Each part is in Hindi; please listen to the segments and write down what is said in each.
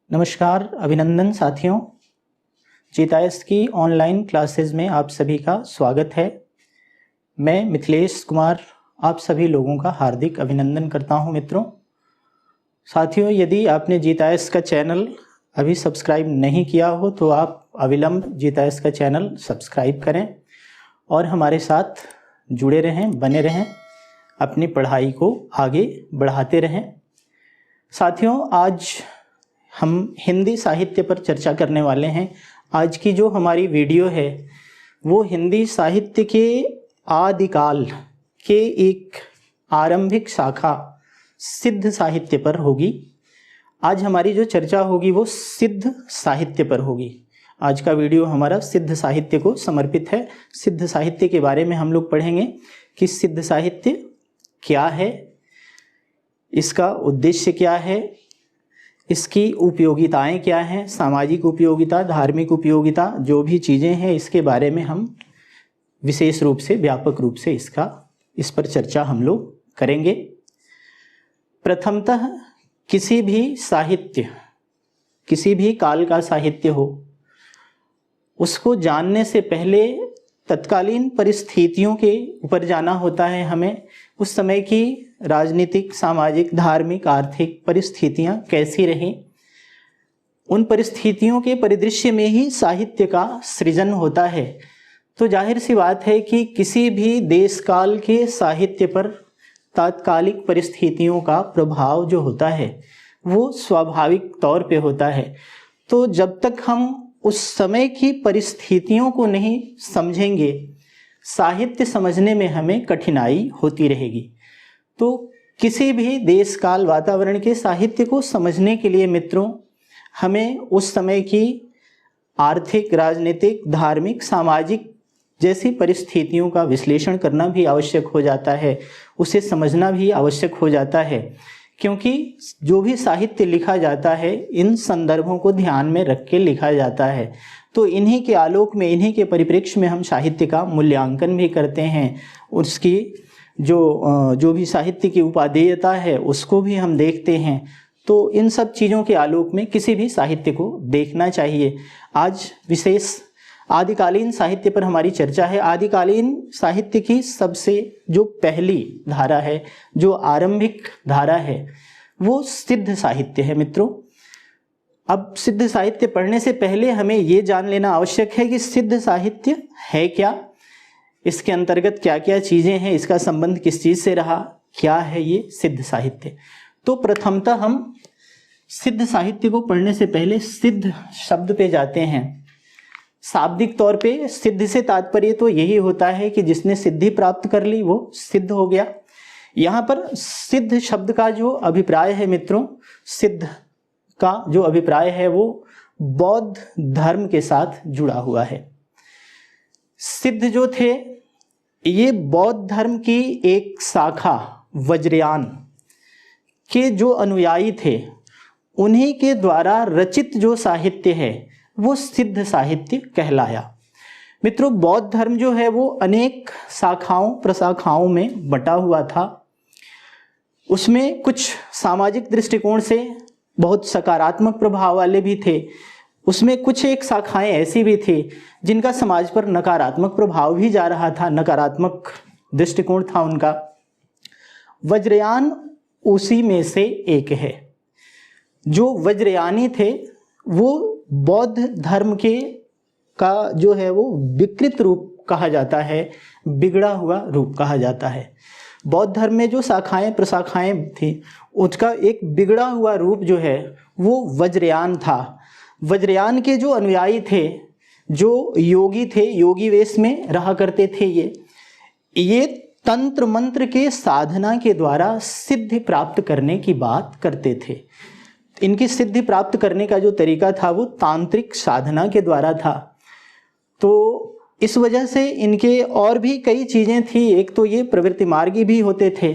नमस्कार, अभिनंदन साथियों। जीतायस की ऑनलाइन क्लासेस में आप सभी का स्वागत है। मैं मिथिलेश कुमार आप सभी लोगों का हार्दिक अभिनंदन करता हूं। मित्रों, साथियों, यदि आपने जीतायस का चैनल अभी सब्सक्राइब नहीं किया हो तो आप अविलंब जीतायस का चैनल सब्सक्राइब करें और हमारे साथ जुड़े रहें, बने रहें, अपनी पढ़ाई को आगे बढ़ाते रहें। साथियों, आज हम हिंदी साहित्य पर चर्चा करने वाले हैं। आज की जो हमारी वीडियो है वो हिंदी साहित्य के आदिकाल के एक आरंभिक शाखा सिद्ध साहित्य पर होगी। आज हमारी जो चर्चा होगी वो सिद्ध साहित्य पर होगी। आज का वीडियो हमारा सिद्ध साहित्य को समर्पित है। सिद्ध साहित्य के बारे में हम लोग पढ़ेंगे कि सिद्ध साहित्य क्या है, इसका उद्देश्य क्या है, इसकी उपयोगिताएं क्या हैं, सामाजिक उपयोगिता, धार्मिक उपयोगिता, जो भी चीज़ें हैं इसके बारे में हम विशेष रूप से, व्यापक रूप से इस पर चर्चा हम लोग करेंगे। प्रथमतः किसी भी साहित्य, किसी भी काल का साहित्य हो, उसको जानने से पहले तत्कालीन परिस्थितियों के ऊपर जाना होता है। हमें उस समय की राजनीतिक, सामाजिक, धार्मिक, आर्थिक परिस्थितियां कैसी रहीं, उन परिस्थितियों के परिदृश्य में ही साहित्य का सृजन होता है। तो जाहिर सी बात है कि किसी भी देश काल के साहित्य पर तात्कालिक परिस्थितियों का प्रभाव जो होता है वो स्वाभाविक तौर पे होता है। तो जब तक हम उस समय की परिस्थितियों को नहीं समझेंगे, साहित्य समझने में हमें कठिनाई होती रहेगी। तो किसी भी देश काल वातावरण के साहित्य को समझने के लिए मित्रों, हमें उस समय की आर्थिक, राजनीतिक, धार्मिक, सामाजिक जैसी परिस्थितियों का विश्लेषण करना भी आवश्यक हो जाता है, उसे समझना भी आवश्यक हो जाता है। क्योंकि जो भी साहित्य लिखा जाता है इन संदर्भों को ध्यान में रख के लिखा जाता है। तो इन्हीं के आलोक में, इन्हीं के परिप्रेक्ष्य में हम साहित्य का मूल्यांकन भी करते हैं। उसकी जो भी साहित्य की उपादेयता है उसको भी हम देखते हैं। तो इन सब चीज़ों के आलोक में किसी भी साहित्य को देखना चाहिए। आज विशेष आदिकालीन साहित्य पर हमारी चर्चा है। आदिकालीन साहित्य की सबसे जो पहली धारा है, जो आरंभिक धारा है, वो सिद्ध साहित्य है। मित्रों, अब सिद्ध साहित्य पढ़ने से पहले हमें ये जान लेना आवश्यक है कि सिद्ध साहित्य है क्या, इसके अंतर्गत क्या क्या चीज़ें हैं, इसका संबंध किस चीज़ से रहा, क्या है ये सिद्ध साहित्य। तो प्रथमतः हम सिद्ध साहित्य को पढ़ने से पहले सिद्ध शब्द पे जाते हैं। शाब्दिक तौर पे सिद्ध से तात्पर्य तो यही होता है कि जिसने सिद्धि प्राप्त कर ली वो सिद्ध हो गया। यहाँ पर सिद्ध शब्द का जो अभिप्राय है मित्रों, सिद्ध का जो अभिप्राय है वो बौद्ध धर्म के साथ जुड़ा हुआ है। सिद्ध जो थे ये बौद्ध धर्म की एक शाखा वज्रयान के जो अनुयायी थे, उन्हीं के द्वारा रचित जो साहित्य है वो सिद्ध साहित्य कहलाया। मित्रों, बौद्ध धर्म जो है वो अनेक शाखाओं प्रशाखाओं में बटा हुआ था। उसमें कुछ सामाजिक दृष्टिकोण से बहुत सकारात्मक प्रभाव वाले भी थे, उसमें कुछ एक शाखाएं ऐसी भी थी जिनका समाज पर नकारात्मक प्रभाव भी जा रहा था, नकारात्मक दृष्टिकोण था उनका। वज्रयान उसी में से एक है। जो वज्रयानी थे वो बौद्ध धर्म के का जो है वो विकृत रूप कहा जाता है, बिगड़ा हुआ रूप कहा जाता है। बौद्ध धर्म में जो शाखाएं प्रशाखाएं थी उसका एक बिगड़ा हुआ रूप जो है वो वज्रयान था। वज्रयान के जो अनुयायी थे, जो योगी थे, योगी वेश में रहा करते थे, ये तंत्र मंत्र के साधना के द्वारा सिद्धि प्राप्त करने की बात करते थे। इनकी सिद्धि प्राप्त करने का जो तरीका था वो तांत्रिक साधना के द्वारा था। तो इस वजह से इनके और भी कई चीज़ें थी। एक तो ये प्रवृत्ति मार्गी भी होते थे,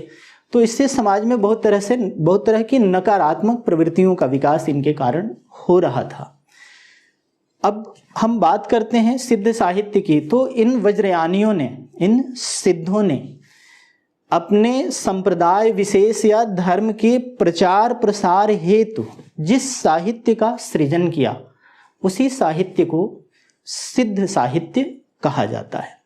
तो इससे समाज में बहुत तरह की नकारात्मक प्रवृत्तियों का विकास इनके कारण हो रहा था। अब हम बात करते हैं सिद्ध साहित्य की। तो इन वज्रयानियों ने, इन सिद्धों ने अपने संप्रदाय विशेष या धर्म के प्रचार प्रसार हेतु जिस साहित्य का सृजन किया उसी साहित्य को सिद्ध साहित्य कहा जाता है।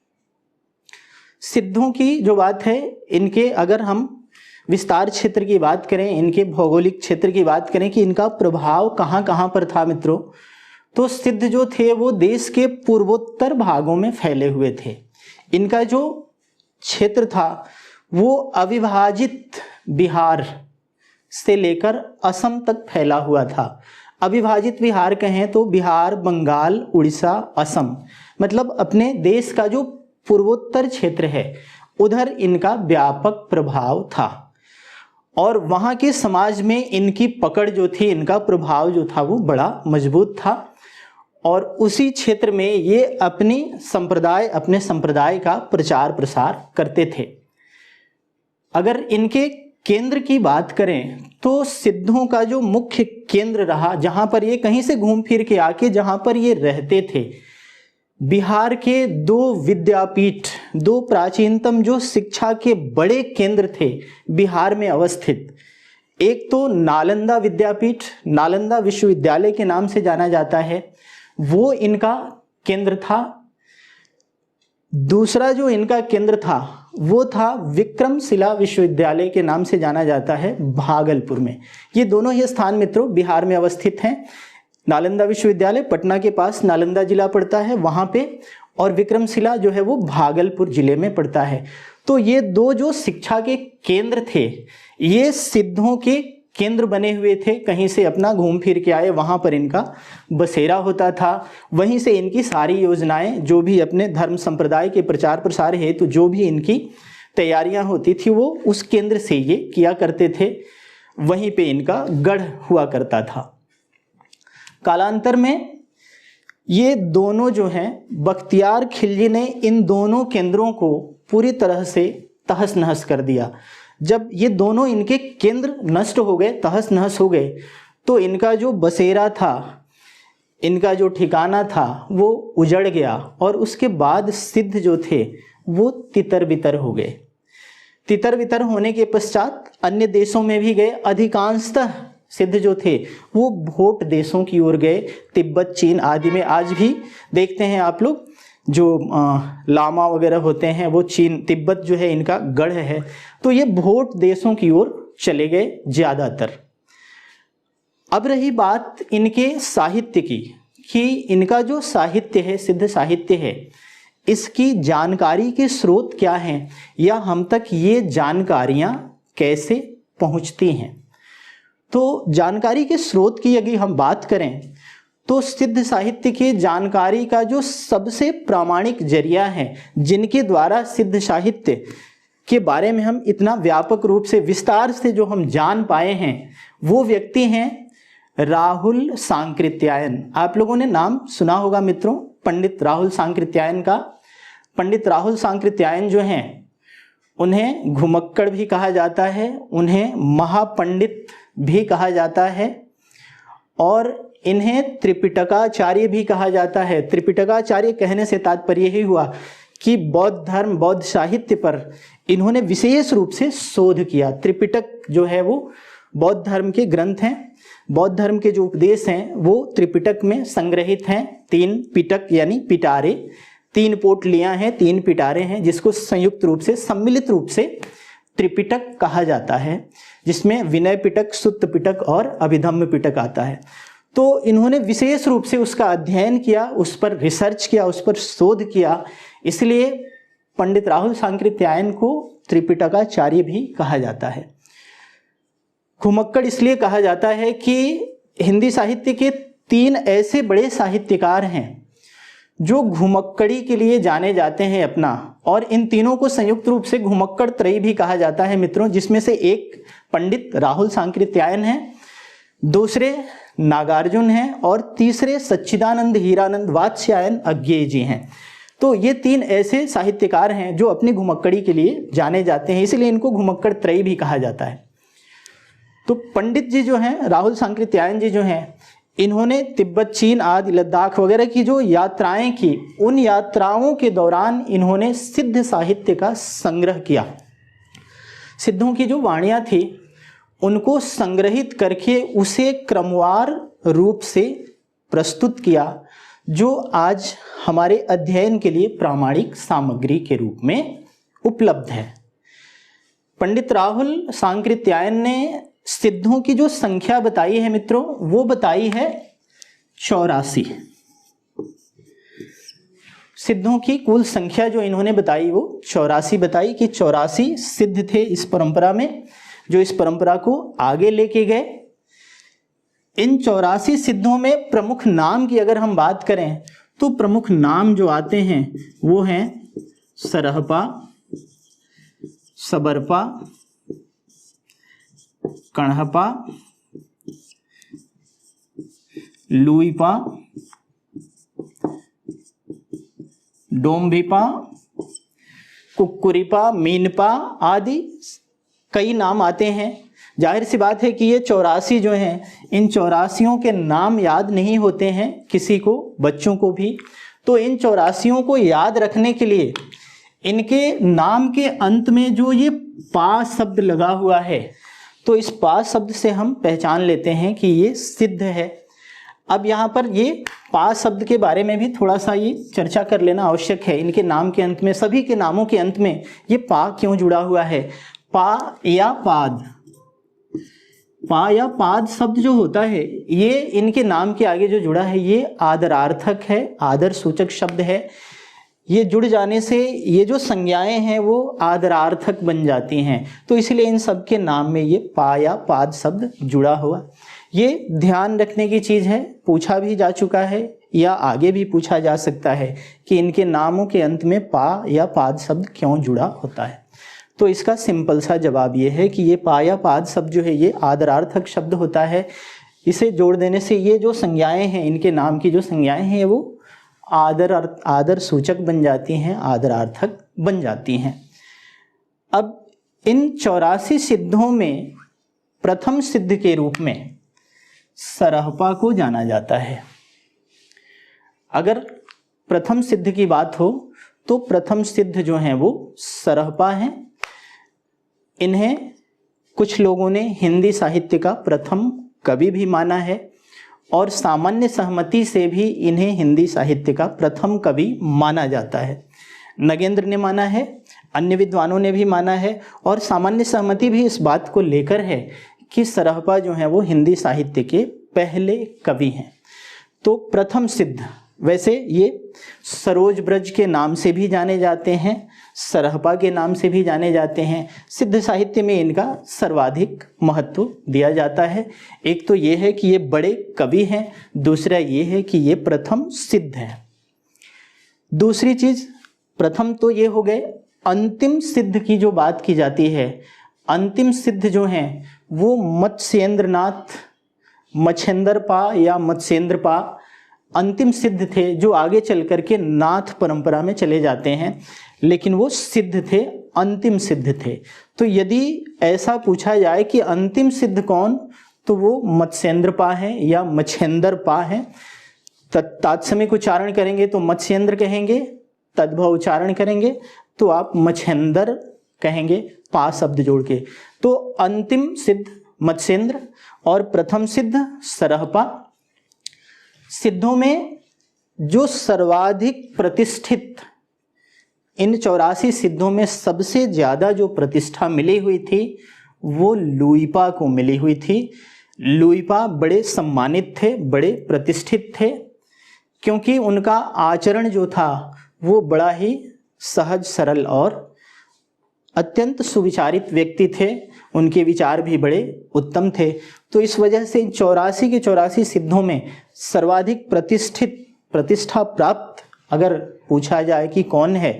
सिद्धों की जो बात है, इनके अगर हम विस्तार क्षेत्र की बात करें, इनके भौगोलिक क्षेत्र की बात करें कि इनका प्रभाव कहाँ कहाँ पर था मित्रों, तो सिद्ध जो थे वो देश के पूर्वोत्तर भागों में फैले हुए थे। इनका जो क्षेत्र था वो अविभाजित बिहार से लेकर असम तक फैला हुआ था। अविभाजित बिहार कहें तो बिहार, बंगाल, उड़ीसा, असम, मतलब अपने देश का जो पूर्वोत्तर क्षेत्र है उधर इनका व्यापक प्रभाव था और वहाँ के समाज में इनकी पकड़ जो थी, इनका प्रभाव जो था वो बड़ा मजबूत था और उसी क्षेत्र में ये अपने संप्रदाय का प्रचार प्रसार करते थे। अगर इनके केंद्र की बात करें तो सिद्धों का जो मुख्य केंद्र रहा, जहाँ पर ये कहीं से घूम फिर के आके जहाँ पर ये रहते थे, बिहार के दो विद्यापीठ, दो प्राचीनतम जो शिक्षा के बड़े केंद्र थे बिहार में अवस्थित, एक तो नालंदा विद्यापीठ, नालंदा विश्वविद्यालय के नाम से जाना जाता है, वो इनका केंद्र था। दूसरा जो इनका केंद्र था वो था विक्रमशिला विश्वविद्यालय के नाम से जाना जाता है भागलपुर में। ये दोनों ही स्थान मित्रों बिहार में अवस्थित हैं। नालंदा विश्वविद्यालय पटना के पास नालंदा जिला पड़ता है वहाँ पे, और विक्रमशिला जो है वो भागलपुर जिले में पड़ता है। तो ये दो जो शिक्षा के केंद्र थे ये सिद्धों के केंद्र बने हुए थे। कहीं से अपना घूम फिर के आए, वहाँ पर इनका बसेरा होता था, वहीं से इनकी सारी योजनाएं जो भी अपने धर्म संप्रदाय के प्रचार प्रसार हेतु जो भी इनकी तैयारियां होती थी वो उस केंद्र से ये किया करते थे, वहीं पे इनका गढ़ हुआ करता था। कालांतर में ये दोनों जो हैं, बख्तियार खिलजी ने इन दोनों केंद्रों को पूरी तरह से तहस नहस कर दिया। जब ये दोनों इनके केंद्र नष्ट हो गए, तहस नहस हो गए, तो इनका जो बसेरा था, इनका जो ठिकाना था वो उजड़ गया और उसके बाद सिद्ध जो थे वो तितर बितर हो गए। तितर बितर होने के पश्चात अन्य देशों में भी गए। अधिकांशतः सिद्ध जो थे वो भोट देशों की ओर गए, तिब्बत, चीन आदि में। आज भी देखते हैं आप लोग जो लामा वगैरह होते हैं वो चीन, तिब्बत जो है इनका गढ़ है, तो ये भोट देशों की ओर चले गए ज़्यादातर। अब रही बात इनके साहित्य की कि इनका जो साहित्य है, सिद्ध साहित्य है, इसकी जानकारी के स्रोत क्या हैं या हम तक ये जानकारियाँ कैसे पहुँचती हैं। तो जानकारी के स्रोत की यदि हम बात करें तो सिद्ध साहित्य के जानकारी का जो सबसे प्रामाणिक जरिया है, जिनके द्वारा सिद्ध साहित्य के बारे में हम इतना व्यापक रूप से विस्तार से जो हम जान पाए हैं, वो व्यक्ति हैं राहुल सांकृत्यायन। आप लोगों ने नाम सुना होगा मित्रों पंडित राहुल सांकृत्यायन का। पंडित राहुल सांकृत्यायन जो हैं उन्हें घुमक्कड़ भी कहा जाता है, उन्हें महापंडित भी कहा जाता है और इन्हें त्रिपिटकाचार्य भी कहा जाता है। त्रिपिटकाचार्य कहने से तात्पर्य यही हुआ कि बौद्ध धर्म, बौद्ध साहित्य पर इन्होंने विशेष रूप से शोध किया। त्रिपिटक जो है वो बौद्ध धर्म के ग्रंथ हैं, बौद्ध धर्म के जो उपदेश हैं वो त्रिपिटक में संग्रहित हैं। 3 पिटक यानी पिटारे, 3 पोटलियाँ हैं, 3 पिटारे हैं, जिसको संयुक्त रूप से सम्मिलित रूप से त्रिपिटक कहा जाता है, जिसमें विनय पिटक, सुत्त पिटक और अभिधम्म पिटक आता है। तो इन्होंने विशेष रूप से उसका अध्ययन किया, उस पर रिसर्च किया, उस पर शोध किया, इसलिए पंडित राहुल सांकृत्यायन को त्रिपिटकाचार्य भी कहा जाता है। घुमक्कड़ इसलिए कहा जाता है कि हिंदी साहित्य के 3 ऐसे बड़े साहित्यकार हैं जो घुमक्कड़ी के लिए जाने जाते हैं अपना, और इन तीनों को संयुक्त रूप से घुमक्कड़ त्रयी भी कहा जाता है मित्रों, जिसमें से एक पंडित राहुल सांकृत्यायन है, दूसरे नागार्जुन हैं और तीसरे सच्चिदानंद हीरानंद वात्स्यायन अज्ञेय जी हैं। तो ये 3 ऐसे साहित्यकार हैं जो अपनी घुमक्कड़ी के लिए जाने जाते हैं, इसलिए इनको घुमक्कड़ त्रयी भी कहा जाता है। तो पंडित जी जो हैं, राहुल सांकृत्यायन जी जो हैं, इन्होंने तिब्बत, चीन आदि, लद्दाख वगैरह की जो यात्राएं की, उन यात्राओं के दौरान इन्होंने सिद्ध साहित्य का संग्रह किया। सिद्धों की जो वाणियाँ थी उनको संग्रहित करके उसे क्रमवार रूप से प्रस्तुत किया, जो आज हमारे अध्ययन के लिए प्रामाणिक सामग्री के रूप में उपलब्ध है। पंडित राहुल सांकृत्यायन ने सिद्धों की जो संख्या बताई है मित्रों, वो बताई है 84। सिद्धों की कुल संख्या जो इन्होंने बताई वो 84 बताई कि 84 सिद्ध थे इस परंपरा में, जो इस परंपरा को आगे लेके गए। इन 84 सिद्धों में प्रमुख नाम की अगर हम बात करें तो प्रमुख नाम जो आते हैं वो हैं सरहपा, सबरपा, कणहपा, लुईपा, डोम्भिपा, कुक्कुरिपा, मीनपा आदि कई नाम आते हैं। जाहिर सी बात है कि ये 84 जो हैं, इन 84 के नाम याद नहीं होते हैं किसी को, बच्चों को भी। तो इन 84 को याद रखने के लिए इनके नाम के अंत में जो ये पा शब्द लगा हुआ है, तो इस पा शब्द से हम पहचान लेते हैं कि ये सिद्ध है। अब यहाँ पर ये पा शब्द के बारे में भी थोड़ा सा ये चर्चा कर लेना आवश्यक है। इनके नाम के अंत में, सभी के नामों के अंत में ये पा क्यों जुड़ा हुआ है? पा या पाद, पा या पाद शब्द जो होता है ये इनके नाम के आगे जो जुड़ा है ये आदरार्थक है, आदर सूचक शब्द है। ये जुड़ जाने से ये जो संज्ञाएं हैं वो आदरार्थक बन जाती हैं, तो इसलिए इन सब के नाम में ये पा या पाद शब्द जुड़ा हुआ। ये ध्यान रखने की चीज़ है, पूछा भी जा चुका है या आगे भी पूछा जा सकता है कि इनके नामों के अंत में पा या पाद शब्द क्यों जुड़ा होता है। तो इसका सिंपल सा जवाब ये है कि ये पा या पाद शब्द जो है ये आदरार्थक शब्द होता है। इसे जोड़ देने से ये जो संज्ञाएं हैं, इनके नाम की जो संज्ञाएं हैं वो आदर सूचक बन जाती हैं, आदरार्थक बन जाती हैं। अब इन 84 सिद्धों में प्रथम सिद्ध के रूप में सरहपा को जाना जाता है। अगर प्रथम सिद्ध की बात हो तो प्रथम सिद्ध जो हैं वो सरहपा हैं। इन्हें कुछ लोगों ने हिंदी साहित्य का प्रथम कवि भी माना है और सामान्य सहमति से भी इन्हें हिंदी साहित्य का प्रथम कवि माना जाता है। नगेंद्र ने माना है, अन्य विद्वानों ने भी माना है और सामान्य सहमति भी इस बात को लेकर है कि सरहपा जो हैं वो हिंदी साहित्य के पहले कवि हैं। तो प्रथम सिद्ध, वैसे ये सरोज ब्रज के नाम से भी जाने जाते हैं, सरहपा के नाम से भी जाने जाते हैं। सिद्ध साहित्य में इनका सर्वाधिक महत्व दिया जाता है। एक तो ये है कि ये बड़े कवि हैं, दूसरा ये है कि ये प्रथम सिद्ध हैं। दूसरी चीज, प्रथम तो ये हो गए, अंतिम सिद्ध की जो बात की जाती है, अंतिम सिद्ध जो हैं वो मत्स्येंद्रनाथ, मच्छेंद्रपा या मत्स्येंद्रपा अंतिम सिद्ध थे, जो आगे चल करके नाथ परंपरा में चले जाते हैं, लेकिन वो सिद्ध थे, अंतिम सिद्ध थे। तो यदि ऐसा पूछा जाए कि अंतिम सिद्ध कौन, तो वो मत्स्येंद्रपा है या मच्छेंद्रपा है। तत्समय उच्चारण करेंगे तो मत्स्येंद्र कहेंगे, तद्भव उच्चारण करेंगे तो आप मच्छेंद्र कहेंगे, पा शब्द जोड़ के। तो अंतिम सिद्ध मत्स्येंद्र और प्रथम सिद्ध सरहपा। सिद्धों में जो सर्वाधिक प्रतिष्ठित, इन 84 सिद्धों में सबसे ज्यादा जो प्रतिष्ठा मिली हुई थी वो लुईपा को मिली हुई थी। लुईपा बड़े सम्मानित थे, बड़े प्रतिष्ठित थे, क्योंकि उनका आचरण जो था वो बड़ा ही सहज सरल और अत्यंत सुविचारित व्यक्ति थे। उनके विचार भी बड़े उत्तम थे। तो इस वजह से 84 के 84 सिद्धों में सर्वाधिक प्रतिष्ठा प्राप्त अगर पूछा जाए कि कौन है,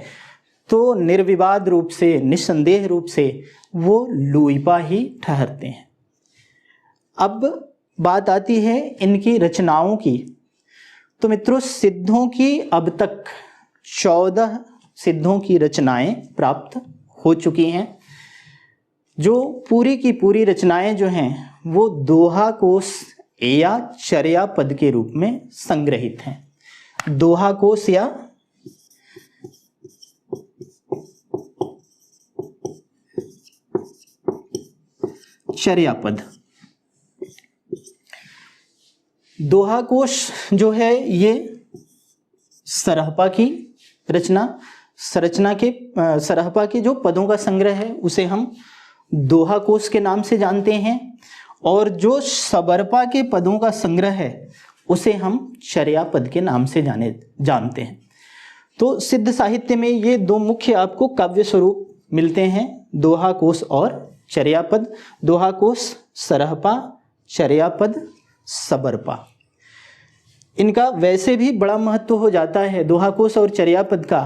तो निर्विवाद रूप से, निस्संदेह रूप से वो लुईपा ही ठहरते हैं। अब बात आती है इनकी रचनाओं की। तो मित्रों, सिद्धों की अब तक 14 सिद्धों की रचनाएं प्राप्त हो चुकी हैं। जो पूरी की पूरी रचनाएं जो हैं वो दोहा कोश या चर्या पद के रूप में संग्रहित हैं। दोहा कोश या चर्यापद। दोहा कोश जो है ये सरहपा की सरहपा के जो पदों का संग्रह है उसे हम दोहा कोश के नाम से जानते हैं, और जो सबरपा के पदों का संग्रह है उसे हम चर्यापद के नाम से जानते हैं। तो सिद्ध साहित्य में ये दो मुख्य आपको काव्य स्वरूप मिलते हैं, दोहा कोश और चर्यापद। दोहा कोश सरहपा, चर्यापद सबरपा। इनका वैसे भी बड़ा महत्व हो जाता है दोहा कोश और चर्यापद का।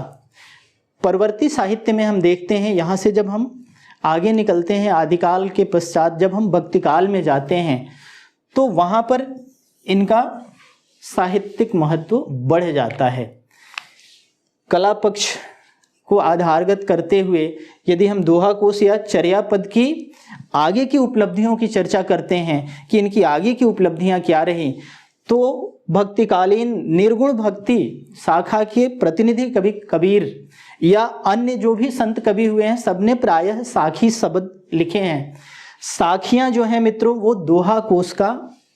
परवर्ती साहित्य में हम देखते हैं, यहाँ से जब हम आगे निकलते हैं आदिकाल के पश्चात जब हम भक्ति काल में जाते हैं तो वहाँ पर इनका साहित्यिक महत्व बढ़ जाता है। कला पक्ष को आधारगत करते हुए यदि हम दोहा कोश या चर्यापद की आगे की उपलब्धियों की चर्चा करते हैं कि इनकी आगे की उपलब्धियां क्या रही, तो भक्तिकालीन निर्गुण भक्ति शाखा के प्रतिनिधि कवि कबीर या अन्य जो भी संत कवि हुए हैं सबने प्रायः साखी शब्द लिखे हैं। साखियां जो हैं मित्रों वो दोहा कोश का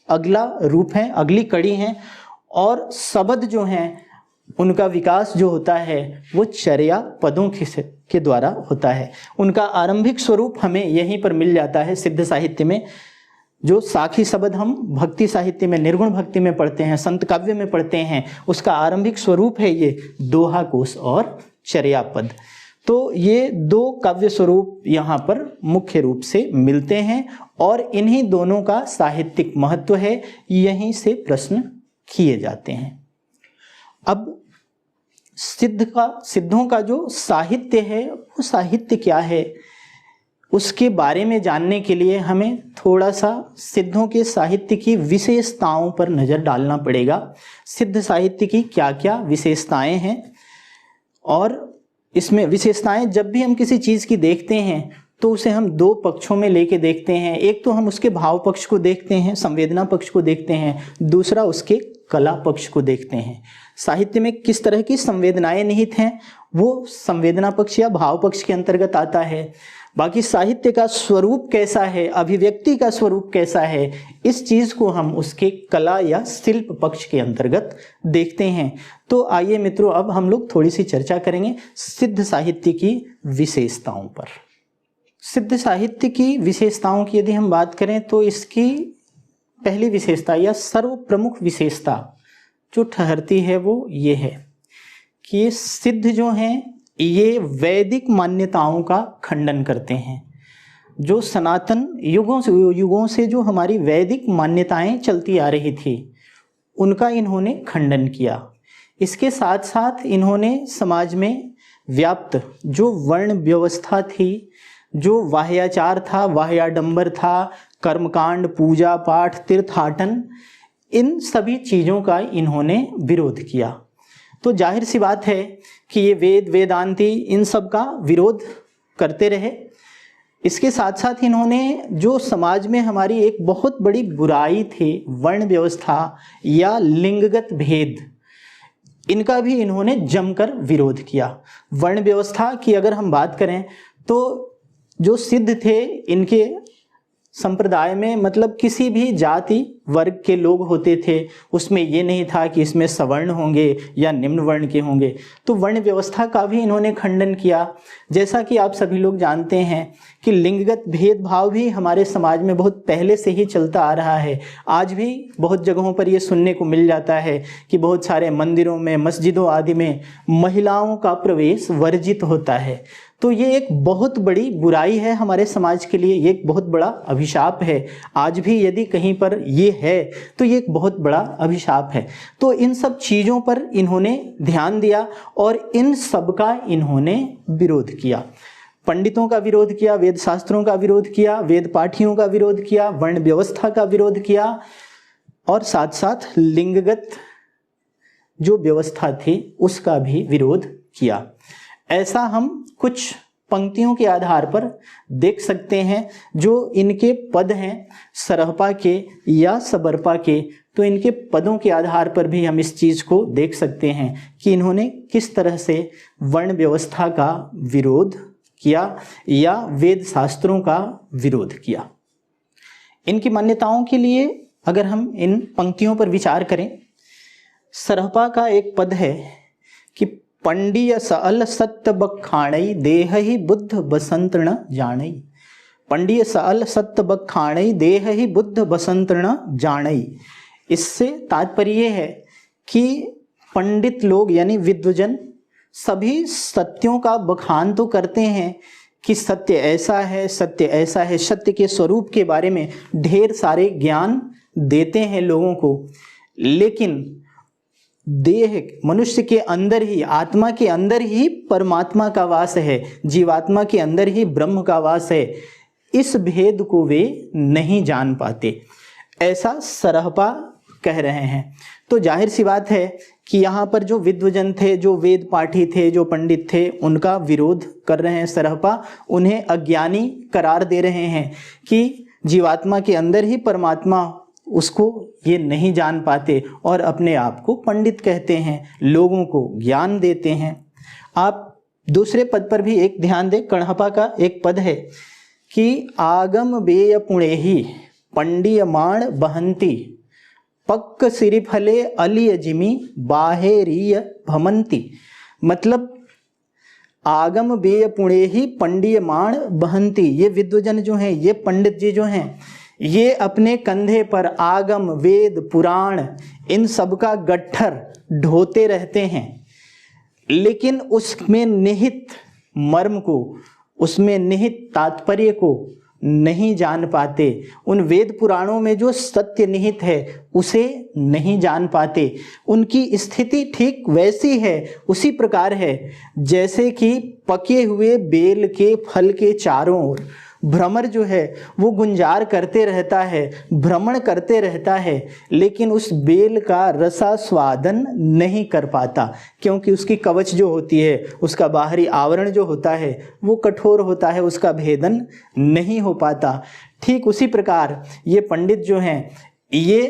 अगला रूप है, अगली कड़ी हैं, और शब्द जो हैं उनका विकास जो होता है वो चर्या पदों के द्वारा होता है। उनका आरंभिक स्वरूप हमें यहीं पर मिल जाता है सिद्ध साहित्य में। जो साखी शब्द हम भक्ति साहित्य में निर्गुण भक्ति में पढ़ते हैं, संत काव्य में पढ़ते हैं, उसका आरंभिक स्वरूप है ये दोहा कोश और चर्यापद। तो ये दो काव्य स्वरूप यहाँ पर मुख्य रूप से मिलते हैं और इन्हीं दोनों का साहित्यिक महत्व है, यहीं से प्रश्न किए जाते हैं। अब सिद्धों का जो साहित्य है वो साहित्य क्या है, उसके बारे में जानने के लिए हमें थोड़ा सा सिद्धों के साहित्य की विशेषताओं पर नज़र डालना पड़ेगा। सिद्ध साहित्य की क्या क्या विशेषताएं हैं, और इसमें विशेषताएं जब भी हम किसी चीज़ की देखते हैं तो उसे हम दो पक्षों में लेके देखते हैं। एक तो हम उसके भाव पक्ष को देखते हैं, संवेदना पक्ष को देखते हैं, दूसरा उसके कला पक्ष को देखते हैं। साहित्य में किस तरह की संवेदनाएं निहित हैं वो संवेदना पक्ष या भाव पक्ष के अंतर्गत आता है। बाकी साहित्य का स्वरूप कैसा है, अभिव्यक्ति का स्वरूप कैसा है, इस चीज़ को हम उसके कला या शिल्प पक्ष के अंतर्गत देखते हैं। तो आइए मित्रों अब हम लोग थोड़ी सी चर्चा करेंगे सिद्ध साहित्य की विशेषताओं पर। सिद्ध साहित्य की विशेषताओं की यदि हम बात करें तो इसकी पहली विशेषता या सर्व प्रमुख विशेषता जो ठहरती है वो ये है कि ये सिद्ध जो हैं ये वैदिक मान्यताओं का खंडन करते हैं। जो सनातन युगों से जो हमारी वैदिक मान्यताएं चलती आ रही थी उनका इन्होंने खंडन किया। इसके साथ साथ इन्होंने समाज में व्याप्त जो वर्ण व्यवस्था थी, जो वाह्याचार था, वाह्याडंबर था, कर्मकांड, पूजा पाठ, तीर्थाटन, इन सभी चीज़ों का इन्होंने विरोध किया। तो जाहिर सी बात है कि ये वेदांती इन सब का विरोध करते रहे। इसके साथ साथ इन्होंने जो समाज में हमारी एक बहुत बड़ी बुराई थी वर्ण व्यवस्था या लिंगगत भेद, इनका भी इन्होंने जमकर विरोध किया। वर्ण व्यवस्था की अगर हम बात करें तो जो सिद्ध थे इनके संप्रदाय में मतलब किसी भी जाति वर्ग के लोग होते थे, उसमें ये नहीं था कि इसमें सवर्ण होंगे या निम्न वर्ण के होंगे। तो वर्ण व्यवस्था का भी इन्होंने खंडन किया। जैसा कि आप सभी लोग जानते हैं कि लिंगगत भेदभाव भी हमारे समाज में बहुत पहले से ही चलता आ रहा है। आज भी बहुत जगहों पर ये सुनने को मिल जाता है कि बहुत सारे मंदिरों में, मस्जिदों आदि में महिलाओं का प्रवेश वर्जित होता है। तो ये एक बहुत बड़ी बुराई है हमारे समाज के लिए, ये एक बहुत बड़ा अभिशाप है। आज भी यदि कहीं पर ये है तो ये एक बहुत बड़ा अभिशाप है। तो इन सब चीज़ों पर इन्होंने ध्यान दिया और इन सब का इन्होंने विरोध किया। पंडितों का विरोध किया, वेद शास्त्रों का विरोध किया, वेद पाठियों का विरोध किया, वर्ण व्यवस्था का विरोध किया और साथ साथ लिंगगत जो व्यवस्था थी उसका भी विरोध किया। ऐसा हम कुछ पंक्तियों के आधार पर देख सकते हैं जो इनके पद हैं सरहपा के या सबरपा के। तो इनके पदों के आधार पर भी हम इस चीज़ को देख सकते हैं कि इन्होंने किस तरह से वर्ण व्यवस्था का विरोध किया या वेद शास्त्रों का विरोध किया। इनकी मान्यताओं के लिए अगर हम इन पंक्तियों पर विचार करें, सरहपा का एक पद है कि पंडिय सअल सत्य बखाणई देह ही बुद्ध बसंत न जानई। पंडिय सअल सत्य बखाणई देह ही बुद्ध बसंत न जानई। इससे तात्पर्य है कि पंडित लोग यानी विद्वजन सभी सत्यों का बखान तो करते हैं कि सत्य ऐसा है, सत्य ऐसा है, सत्य के स्वरूप के बारे में ढेर सारे ज्ञान देते हैं लोगों को, लेकिन देह मनुष्य के अंदर ही, आत्मा के अंदर ही परमात्मा का वास है, जीवात्मा के अंदर ही ब्रह्म का वास है। इस भेद को वे नहीं जान पाते, ऐसा सरहपा कह रहे हैं। तो जाहिर सी बात है कि यहाँ पर जो विद्वजन थे, जो वेद पाठी थे, जो पंडित थे, उनका विरोध कर रहे हैं सरहपा, उन्हें अज्ञानी करार दे रहे हैं कि जीवात्मा के अंदर ही परमात्मा, उसको ये नहीं जान पाते और अपने आप को पंडित कहते हैं, लोगों को ज्ञान देते हैं। आप दूसरे पद पर भी एक ध्यान दें, कण्हपा का एक पद है कि आगम बेय पुणेहि पंडियमाण बहंती पक्क सिरिफले अलिय जिमी बाहेरीय भमंती। मतलब आगम बेय पुणेहि पंडियमाण बहंती, ये विद्वजन जो हैं, ये पंडित जी जो हैं, ये अपने कंधे पर आगम, वेद, पुराण, इन सब का गट्ठर ढोते रहते हैं, लेकिन उसमें निहित मर्म को, उसमें निहित तात्पर्य को नहीं जान पाते। उन वेद पुराणों में जो सत्य निहित है उसे नहीं जान पाते। उनकी स्थिति ठीक वैसी है, उसी प्रकार है जैसे कि पके हुए बेल के फल के चारों ओर भ्रमर जो है वो गुंजार करते रहता है, भ्रमण करते रहता है, लेकिन उस बेल का रसास्वादन नहीं कर पाता, क्योंकि उसकी कवच जो होती है, उसका बाहरी आवरण जो होता है वो कठोर होता है, उसका भेदन नहीं हो पाता। ठीक उसी प्रकार ये पंडित जो हैं, ये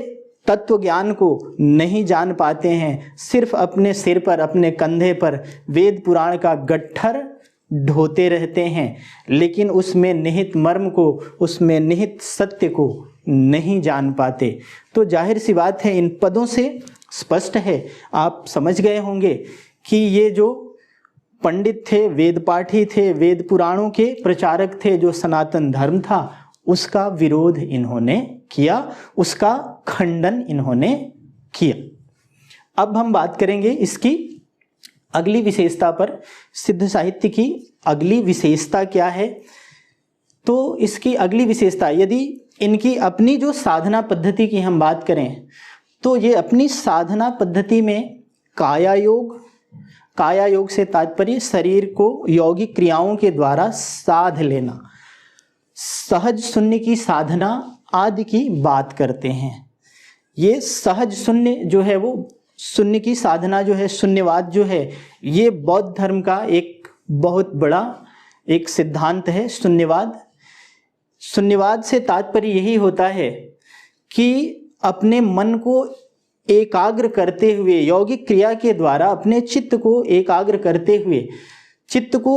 तत्व ज्ञान को नहीं जान पाते हैं, सिर्फ अपने सिर पर, अपने कंधे पर वेद पुराण का गट्ठर ढोते रहते हैं, लेकिन उसमें निहित मर्म को, उसमें निहित सत्य को नहीं जान पाते। तो जाहिर सी बात है, इन पदों से स्पष्ट है, आप समझ गए होंगे कि ये जो पंडित थे, वेद पाठी थे, वेद पुराणों के प्रचारक थे, जो सनातन धर्म था उसका विरोध इन्होंने किया, उसका खंडन इन्होंने किया। अब हम बात करेंगे इसकी अगली विशेषता पर। सिद्ध साहित्य की अगली विशेषता क्या है? तो इसकी अगली विशेषता, यदि इनकी अपनी जो साधना पद्धति की हम बात करें, तो ये अपनी साधना पद्धति में काया योग से तात्पर्य शरीर को यौगिक क्रियाओं के द्वारा साध लेना, सहज शून्य की साधना आदि की बात करते हैं। ये सहज शून्य जो है, वो शून्य की साधना जो है, शून्यवाद जो है, ये बौद्ध धर्म का एक बहुत बड़ा एक सिद्धांत है। शून्यवाद से तात्पर्य यही होता है कि अपने मन को एकाग्र करते हुए, यौगिक क्रिया के द्वारा अपने चित्त को एकाग्र करते हुए, चित्त को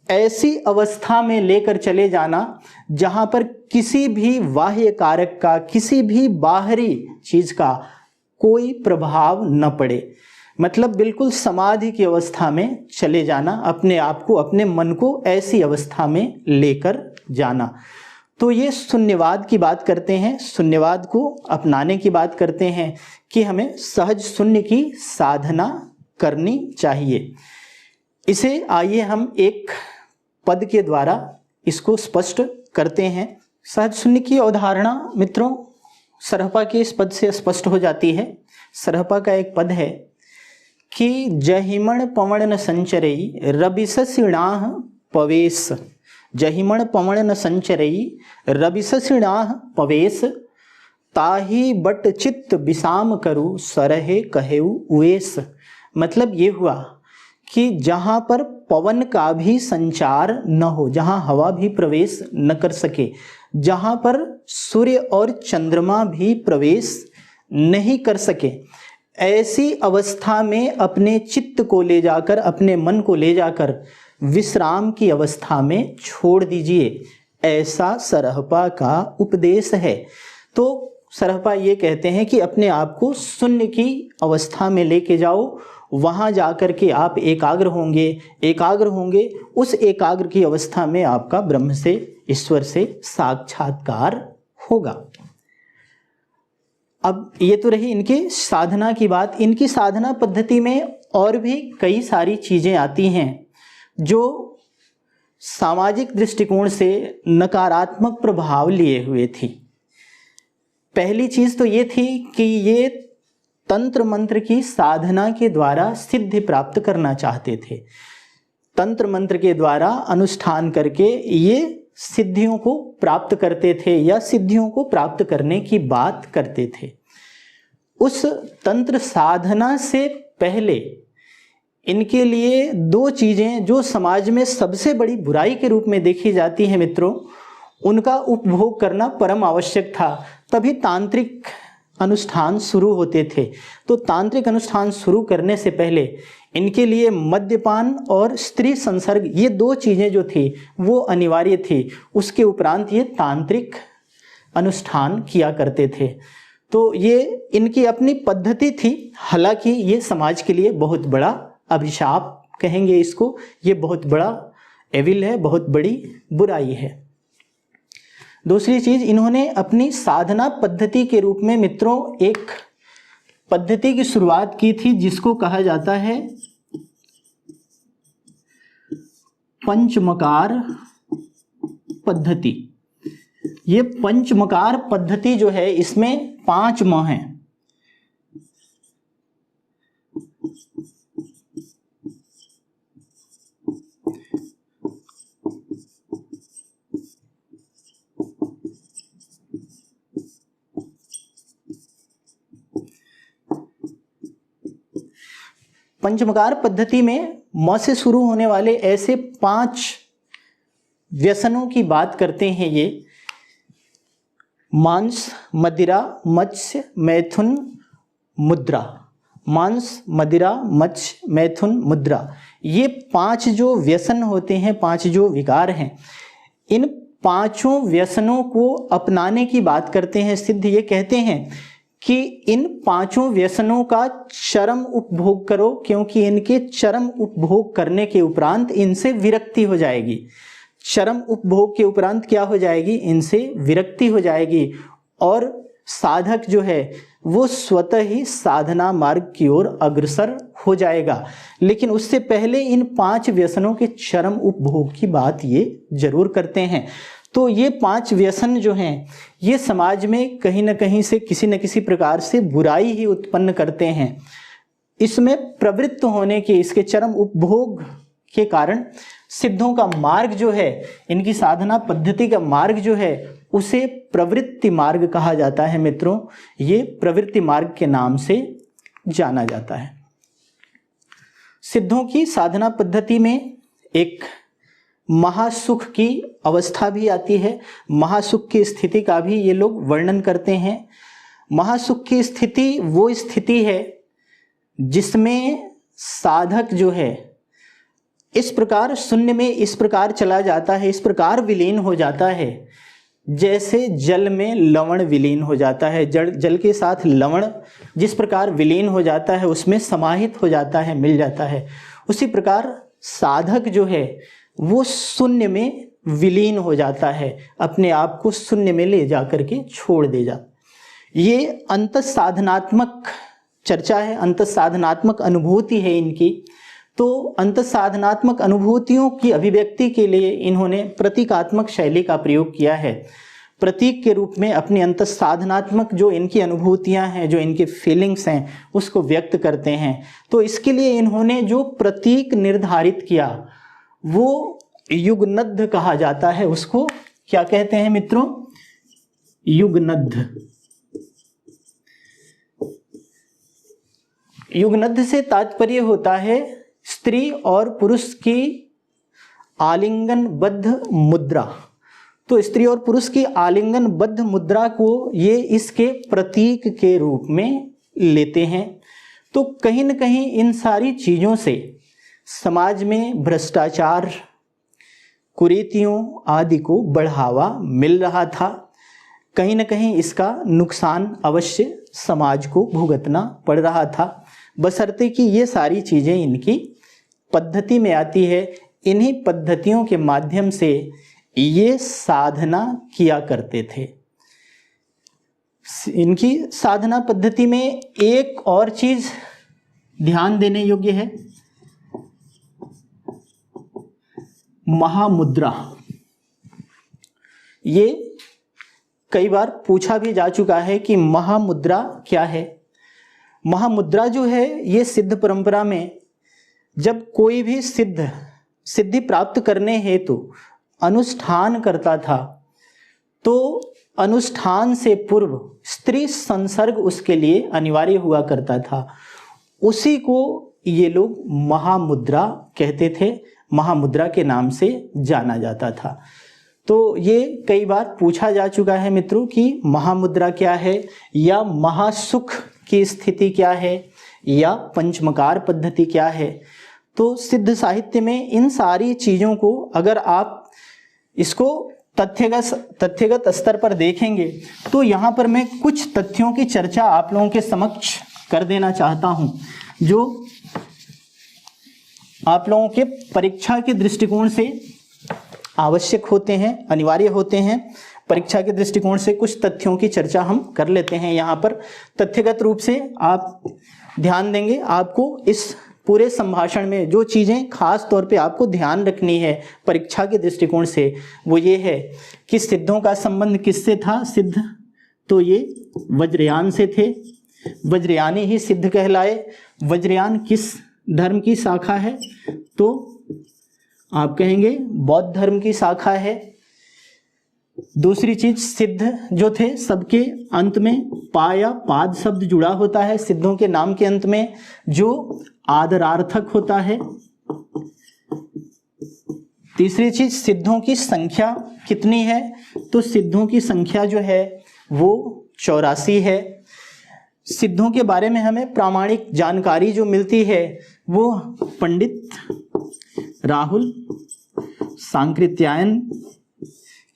ऐसी अवस्था में लेकर चले जाना जहाँ पर किसी भी बाह्य कारक का, किसी भी बाहरी चीज़ का कोई प्रभाव न पड़े। मतलब बिल्कुल समाधि की अवस्था में चले जाना, अपने आप को, अपने मन को ऐसी अवस्था में लेकर जाना। तो ये शून्यवाद की बात करते हैं, शून्यवाद को अपनाने की बात करते हैं कि हमें सहज शून्य की साधना करनी चाहिए। इसे आइए हम एक पद के द्वारा इसको स्पष्ट करते हैं। सहज शून्य की अवधारणा मित्रों सरहपा के इस पद से स्पष्ट हो जाती है। सरहपा का एक पद है कि जहिमण पवण न संचरई रबिससिणाह पवेश। जहिमण पवण न संचरई रबिससिणाह पवेश, ताही बट चित्त विषाम करु सरहे कहेउ उवेश। मतलब ये हुआ कि जहाँ पर पवन का भी संचार न हो, जहाँ हवा भी प्रवेश न कर सके, जहाँ पर सूर्य और चंद्रमा भी प्रवेश नहीं कर सके, ऐसी अवस्था में अपने चित्त को ले जाकर, अपने मन को ले जाकर विश्राम की अवस्था में छोड़ दीजिए। ऐसा सरहपा का उपदेश है। तो सरहपा ये कहते हैं कि अपने आप को शून्य की अवस्था में लेके जाओ, वहाँ जाकर के आप एकाग्र होंगे, उस एकाग्र की अवस्था में आपका ब्रह्म से, ईश्वर से साक्षात्कार होगा। अब ये तो रही इनके साधना की बात। इनकी साधना पद्धति में और भी कई सारी चीज़ें आती हैं जो सामाजिक दृष्टिकोण से नकारात्मक प्रभाव लिए हुए थी। पहली चीज़ तो ये थी कि ये तंत्र मंत्र की साधना के द्वारा सिद्धि प्राप्त करना चाहते थे। तंत्र मंत्र के द्वारा अनुष्ठान करके ये सिद्धियों को प्राप्त करते थे या सिद्धियों को प्राप्त करने की बात करते थे। उस तंत्र साधना से पहले इनके लिए दो चीज़ें जो समाज में सबसे बड़ी बुराई के रूप में देखी जाती हैं मित्रों, उनका उपभोग करना परम आवश्यक था। तभी तांत्रिक अनुष्ठान शुरू होते थे। तो तांत्रिक अनुष्ठान शुरू करने से पहले इनके लिए मद्यपान और स्त्री संसर्ग, ये दो चीज़ें जो थी वो अनिवार्य थी। उसके उपरांत ये तांत्रिक अनुष्ठान किया करते थे। तो ये इनकी अपनी पद्धति थी। हालांकि ये समाज के लिए बहुत बड़ा अभिशाप कहेंगे इसको, ये बहुत बड़ा एविल है, बहुत बड़ी बुराई है। दूसरी चीज़, इन्होंने अपनी साधना पद्धति के रूप में मित्रों एक पद्धति की शुरुआत की थी जिसको कहा जाता है पंचमकार पद्धति। ये पंचमकार पद्धति जो है इसमें 5 म हैं। पंचमकार पद्धति में म से शुरू होने वाले ऐसे 5 व्यसनों की बात करते हैं ये। मांस, मदिरा, मत्स्य, मैथुन, मुद्रा। मांस, मदिरा, मत्स्य, मैथुन, मुद्रा, ये 5 जो व्यसन होते हैं, 5 जो विकार हैं, इन 5 व्यसनों को अपनाने की बात करते हैं सिद्ध। ये कहते हैं कि इन 5 व्यसनों का चरम उपभोग करो, क्योंकि इनके चरम उपभोग करने के उपरांत इनसे विरक्ति हो जाएगी। चरम उपभोग के उपरांत क्या हो जाएगी? इनसे विरक्ति हो जाएगी और साधक जो है वो स्वतः ही साधना मार्ग की ओर अग्रसर हो जाएगा। लेकिन उससे पहले इन 5 व्यसनों के चरम उपभोग की बात ये जरूर करते हैं। तो ये 5 व्यसन जो हैं ये समाज में कहीं ना कहीं से किसी न किसी प्रकार से बुराई ही उत्पन्न करते हैं। इसमें प्रवृत्त होने के, इसके चरम उपभोग के कारण सिद्धों का मार्ग जो है, इनकी साधना पद्धति का मार्ग जो है उसे प्रवृत्ति मार्ग कहा जाता है मित्रों। ये प्रवृत्ति मार्ग के नाम से जाना जाता है। सिद्धों की साधना पद्धति में एक महासुख की अवस्था भी आती है। महासुख की स्थिति का भी ये लोग वर्णन करते हैं। महासुख की स्थिति वो स्थिति है जिसमें साधक जो है इस प्रकार शून्य में इस प्रकार चला जाता है, इस प्रकार विलीन हो जाता है जैसे जल में लवण विलीन हो जाता है। जल के साथ लवण जिस प्रकार विलीन हो जाता है, उसमें समाहित हो जाता है, मिल जाता है, उसी प्रकार साधक जो है वो शून्य में विलीन हो जाता है, अपने आप को शून्य में ले जाकर के छोड़ दे जाता। ये अंतःसाधनात्मक चर्चा है, अंतःसाधनात्मक अनुभूति है इनकी। तो अंतःसाधनात्मक अनुभूतियों की अभिव्यक्ति के लिए इन्होंने प्रतीकात्मक शैली का प्रयोग किया है। प्रतीक के रूप में अपनी अंतःसाधनात्मक जो इनकी अनुभूतियां हैं, जो इनके फीलिंग्स हैं, उसको व्यक्त करते हैं। तो इसके लिए इन्होंने जो प्रतीक निर्धारित किया वो युगनद्ध कहा जाता है। उसको क्या कहते हैं मित्रों? युगनद्ध। युगनद्ध से तात्पर्य होता है स्त्री और पुरुष की आलिंगनबद्ध मुद्रा। तो स्त्री और पुरुष की आलिंगनबद्ध मुद्रा को ये इसके प्रतीक के रूप में लेते हैं। तो कहीं न कहीं इन सारी चीज़ों से समाज में भ्रष्टाचार कुरीतियों आदि को बढ़ावा मिल रहा था। कहीं न कहीं इसका नुकसान अवश्य समाज को भुगतना पड़ रहा था, बशर्ते कि ये सारी चीज़ें इनकी पद्धति में आती है। इन्हीं पद्धतियों के माध्यम से ये साधना किया करते थे। इनकी साधना पद्धति में एक और चीज़ ध्यान देने योग्य है, महामुद्रा। ये कई बार पूछा भी जा चुका है कि महामुद्रा क्या है। महामुद्रा जो है ये सिद्ध परंपरा में जब कोई भी सिद्धि प्राप्त करने हेतु अनुष्ठान करता था तो अनुष्ठान से पूर्व स्त्री संसर्ग उसके लिए अनिवार्य हुआ करता था। उसी को ये लोग महामुद्रा कहते थे, महामुद्रा के नाम से जाना जाता था। तो ये कई बार पूछा जा चुका है मित्रों कि महामुद्रा क्या है, या महासुख की स्थिति क्या है, या पंचमकार पद्धति क्या है। तो सिद्ध साहित्य में इन सारी चीज़ों को अगर आप इसको तथ्यगत स्तर पर देखेंगे तो यहाँ पर मैं कुछ तथ्यों की चर्चा आप लोगों के समक्ष कर देना चाहता हूँ, जो आप लोगों के परीक्षा के दृष्टिकोण से आवश्यक होते हैं, अनिवार्य होते हैं। परीक्षा के दृष्टिकोण से कुछ तथ्यों की चर्चा हम कर लेते हैं। यहाँ पर तथ्यगत रूप से आप ध्यान देंगे, आपको इस पूरे संभाषण में जो चीज़ें खास तौर पे आपको ध्यान रखनी है परीक्षा के दृष्टिकोण से, वो ये है कि सिद्धों का संबंध किससे था। सिद्ध तो ये वज्रयान से थे, वज्रयानी ही सिद्ध कहलाए। वज्रयान किस धर्म की शाखा है, तो आप कहेंगे बौद्ध धर्म की शाखा है। दूसरी चीज, सिद्ध जो थे सबके अंत में पा या पाद शब्द जुड़ा होता है सिद्धों के नाम के अंत में, जो आदरार्थक होता है। तीसरी चीज, सिद्धों की संख्या कितनी है, तो सिद्धों की संख्या जो है वो 84 है। सिद्धों के बारे में हमें प्रामाणिक जानकारी जो मिलती है वो पंडित राहुल सांकृत्यायन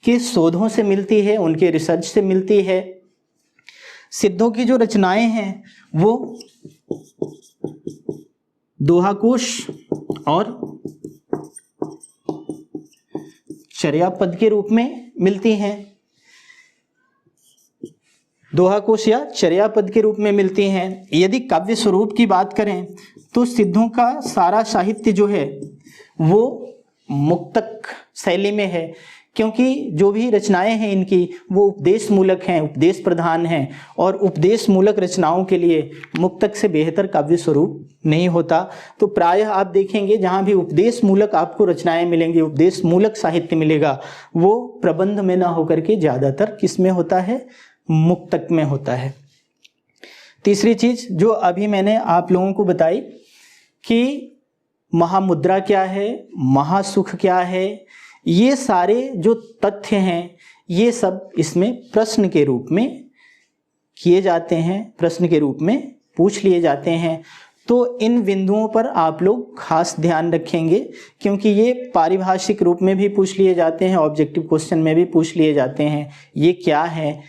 के शोधों से मिलती है, उनके रिसर्च से मिलती है। सिद्धों की जो रचनाएं हैं वो दोहाकोश और चर्यापद के रूप में मिलती हैं। दोहाकोश या चर्यापद के रूप में मिलती हैं। यदि काव्य स्वरूप की बात करें तो सिद्धों का सारा साहित्य जो है वो मुक्तक शैली में है, क्योंकि जो भी रचनाएं हैं इनकी वो उपदेश मूलक हैं, उपदेश प्रधान हैं, और उपदेश मूलक रचनाओं के लिए मुक्तक से बेहतर काव्य स्वरूप नहीं होता। तो प्रायः आप देखेंगे जहाँ भी उपदेश मूलक आपको रचनाएं मिलेंगी, उपदेश मूलक साहित्य मिलेगा, वो प्रबंध में ना होकर के ज़्यादातर किस में होता है, मुक्तक में होता है। तीसरी चीज जो अभी मैंने आप लोगों को बताई कि महामुद्रा क्या है, महासुख क्या है, ये सारे जो तथ्य हैं ये सब इसमें प्रश्न के रूप में किए जाते हैं, प्रश्न के रूप में पूछ लिए जाते हैं। तो इन बिंदुओं पर आप लोग खास ध्यान रखेंगे, क्योंकि ये पारिभाषिक रूप में भी पूछ लिए जाते हैं, ऑब्जेक्टिव क्वेश्चन में भी पूछ लिए जाते हैं, ये क्या है।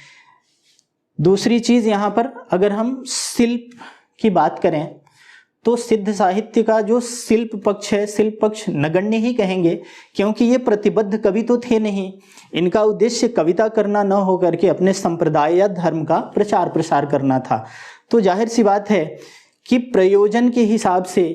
दूसरी चीज़ यहाँ पर अगर हम शिल्प की बात करें तो सिद्ध साहित्य का जो शिल्प पक्ष है, शिल्प पक्ष नगण्य ही कहेंगे, क्योंकि ये प्रतिबद्ध कवि तो थे नहीं। इनका उद्देश्य कविता करना न हो करके अपने संप्रदाय या धर्म का प्रचार प्रसार करना था। तो जाहिर सी बात है कि प्रयोजन के हिसाब से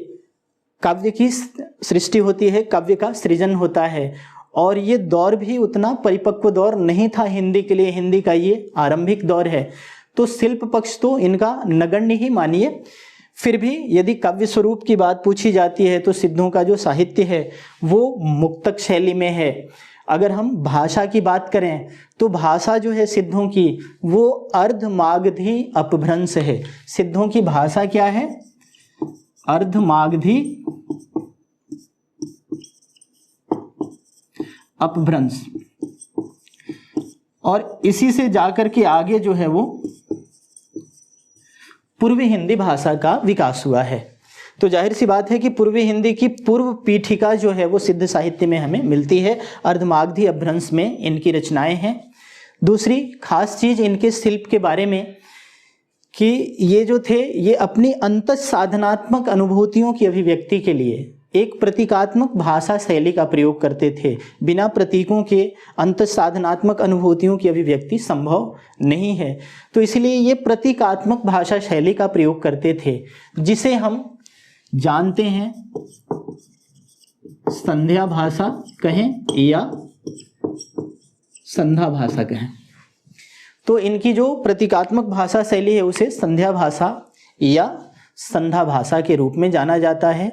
काव्य की सृष्टि होती है, काव्य का सृजन होता है। और ये दौर भी उतना परिपक्व दौर नहीं था हिंदी के लिए, हिंदी का ये आरंभिक दौर है। तो शिल्प पक्ष तो इनका नगण्य ही मानिए। फिर भी यदि काव्य स्वरूप की बात पूछी जाती है तो सिद्धों का जो साहित्य है वो मुक्तक शैली में है। अगर हम भाषा की बात करें तो भाषा जो है सिद्धों की वो अर्धमागधी अपभ्रंश है। सिद्धों की भाषा क्या है, अर्धमागधी अपभ्रंश, और इसी से जाकर के आगे जो है वो पूर्वी हिंदी भाषा का विकास हुआ है। तो जाहिर सी बात है कि पूर्वी हिंदी की पूर्व पीठिका जो है वो सिद्ध साहित्य में हमें मिलती है। अर्धमागधी अपभ्रंश में इनकी रचनाएं हैं। दूसरी खास चीज इनके शिल्प के बारे में कि ये जो थे ये अपनी अंतः साधनात्मक अनुभूतियों की अभिव्यक्ति के लिए एक प्रतीकात्मक भाषा शैली का प्रयोग करते थे। बिना प्रतीकों के अंतः साधनात्मक अनुभूतियों की अभिव्यक्ति संभव नहीं है, तो इसलिए ये प्रतीकात्मक भाषा शैली का प्रयोग करते थे, जिसे हम जानते हैं संध्या भाषा कहें या संध्या भाषा कहें। तो इनकी जो प्रतीकात्मक भाषा शैली है उसे संध्या भाषा या संध्या भाषा के रूप में जाना जाता है।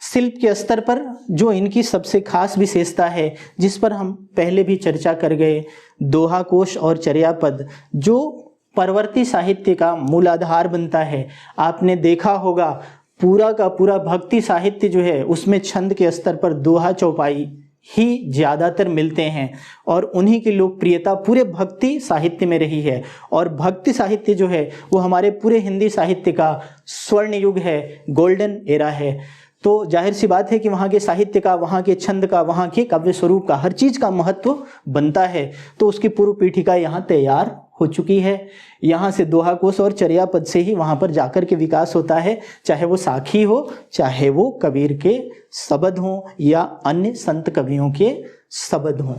शिल्प के स्तर पर जो इनकी सबसे खास विशेषता है, जिस पर हम पहले भी चर्चा कर गए, दोहा कोश और चर्यापद जो परवर्ती साहित्य का मूल आधार बनता है। आपने देखा होगा पूरा का पूरा भक्ति साहित्य जो है उसमें छंद के स्तर पर दोहा चौपाई ही ज़्यादातर मिलते हैं और उन्हीं की लोकप्रियता पूरे भक्ति साहित्य में रही है। और भक्ति साहित्य जो है वो हमारे पूरे हिंदी साहित्य का स्वर्ण युग है, गोल्डन एरा है। तो जाहिर सी बात है कि वहाँ के साहित्य का, वहाँ के छंद का, वहाँ के काव्य स्वरूप का, हर चीज़ का महत्व बनता है। तो उसकी पूर्व पीठिका यहाँ तैयार हो चुकी है। यहाँ से दोहा कोश और चर्यापद से ही वहाँ पर जाकर के विकास होता है, चाहे वो साखी हो, चाहे वो कबीर के शब्द हों या अन्य संत कवियों के शब्द हों।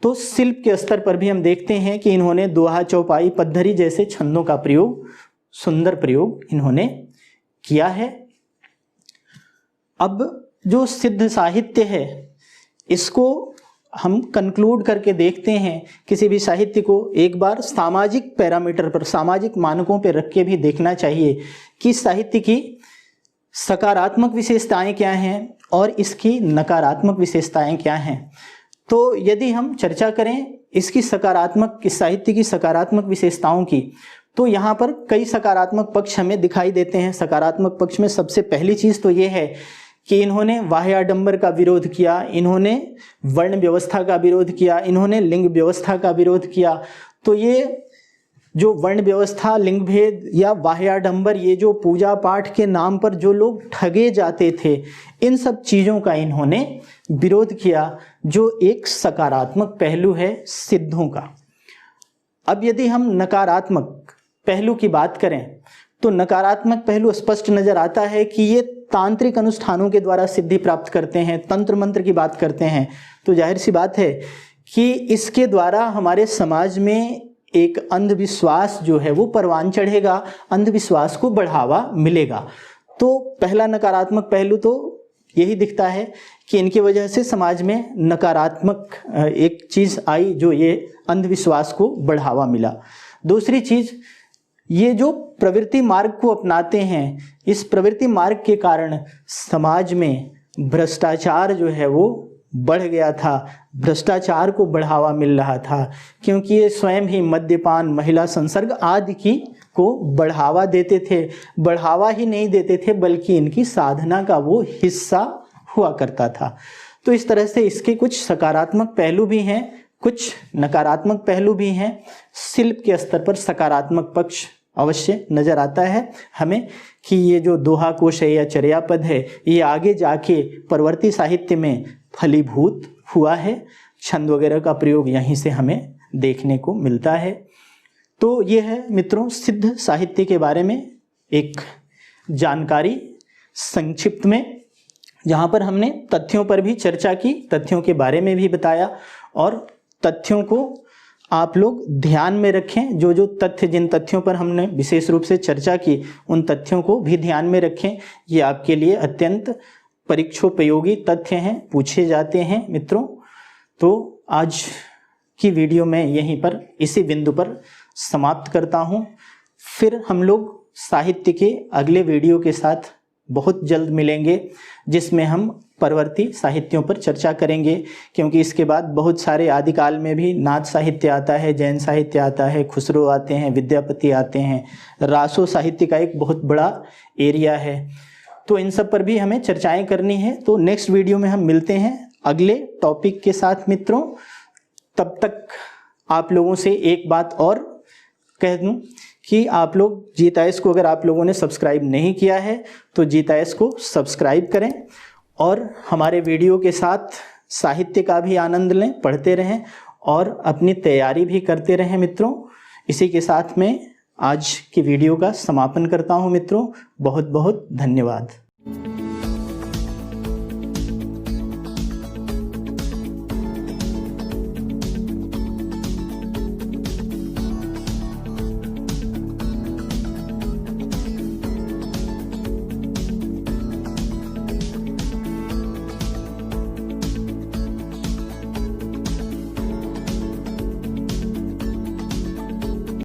तो शिल्प के स्तर पर भी हम देखते हैं कि इन्होंने दोहा, चौपाई, पद्धरी जैसे छंदों का प्रयोग, सुंदर प्रयोग इन्होंने किया है। अब जो सिद्ध साहित्य है इसको हम कंक्लूड करके देखते हैं। किसी भी साहित्य को एक बार सामाजिक पैरामीटर पर, सामाजिक मानकों पर रख के भी देखना चाहिए कि साहित्य की सकारात्मक विशेषताएं क्या हैं और इसकी नकारात्मक विशेषताएं क्या हैं। तो यदि हम चर्चा करें इसकी सकारात्मक, इस साहित्य की सकारात्मक विशेषताओं की, तो यहाँ पर कई सकारात्मक पक्ष हमें दिखाई देते हैं। सकारात्मक पक्ष में सबसे पहली चीज़ तो ये है कि इन्होंने बाह्याडंबर का विरोध किया, इन्होंने वर्ण व्यवस्था का विरोध किया, इन्होंने लिंग व्यवस्था का विरोध किया। तो ये जो वर्ण व्यवस्था, लिंग भेद या बाह्याडंबर, ये जो पूजा पाठ के नाम पर जो लोग ठगे जाते थे, इन सब चीज़ों का इन्होंने विरोध किया, जो एक सकारात्मक पहलू है सिद्धों का। अब यदि हम नकारात्मक पहलू की बात करें तो नकारात्मक पहलू स्पष्ट नजर आता है कि ये तांत्रिक अनुष्ठानों के द्वारा सिद्धि प्राप्त करते हैं, तंत्र मंत्र की बात करते हैं। तो जाहिर सी बात है कि इसके द्वारा हमारे समाज में एक अंधविश्वास जो है वो परवान चढ़ेगा, अंधविश्वास को बढ़ावा मिलेगा। तो पहला नकारात्मक पहलू तो यही दिखता है कि इनकी वजह से समाज में नकारात्मक एक चीज़ आई, जो ये अंधविश्वास को बढ़ावा मिला। दूसरी चीज़, ये जो प्रवृत्ति मार्ग को अपनाते हैं, इस प्रवृत्ति मार्ग के कारण समाज में भ्रष्टाचार जो है वो बढ़ गया था, भ्रष्टाचार को बढ़ावा मिल रहा था, क्योंकि ये स्वयं ही मद्यपान, महिला संसर्ग आदि की को बढ़ावा देते थे। बढ़ावा ही नहीं देते थे बल्कि इनकी साधना का वो हिस्सा हुआ करता था। तो इस तरह से इसके कुछ सकारात्मक पहलू भी हैं, कुछ नकारात्मक पहलू भी हैं। शिल्प के स्तर पर सकारात्मक पक्ष अवश्य नजर आता है हमें कि ये जो दोहा कोश है या चर्यापद है, ये आगे जाके परवर्ती साहित्य में फलीभूत हुआ है। छंद वगैरह का प्रयोग यहीं से हमें देखने को मिलता है। तो ये है मित्रों सिद्ध साहित्य के बारे में एक जानकारी संक्षिप्त में, जहाँ पर हमने तथ्यों पर भी चर्चा की, तथ्यों के बारे में भी बताया, और तथ्यों को आप लोग ध्यान में रखें। जो जो तथ्य, जिन तथ्यों पर हमने विशेष रूप से चर्चा की, उन तथ्यों को भी ध्यान में रखें। ये आपके लिए अत्यंत परीक्षोपयोगी तथ्य हैं, पूछे जाते हैं मित्रों। तो आज की वीडियो में यहीं पर इसी बिंदु पर समाप्त करता हूँ। फिर हम लोग साहित्य के अगले वीडियो के साथ बहुत जल्द मिलेंगे, जिसमें हम परवर्ती साहित्यों पर चर्चा करेंगे, क्योंकि इसके बाद बहुत सारे आदिकाल में भी नाथ साहित्य आता है, जैन साहित्य आता है, खुसरो आते हैं, विद्यापति आते हैं, रासो साहित्य का एक बहुत बड़ा एरिया है। तो इन सब पर भी हमें चर्चाएं करनी है। तो नेक्स्ट वीडियो में हम मिलते हैं अगले टॉपिक के साथ मित्रों। तब तक आप लोगों से एक बात और कह दूं कि आप लोग जीताइस को अगर आप लोगों ने सब्सक्राइब नहीं किया है तो जीताइस को सब्सक्राइब करें और हमारे वीडियो के साथ साहित्य का भी आनंद लें, पढ़ते रहें और अपनी तैयारी भी करते रहें मित्रों। इसी के साथ मैं आज की वीडियो का समापन करता हूं मित्रों। बहुत बहुत धन्यवाद।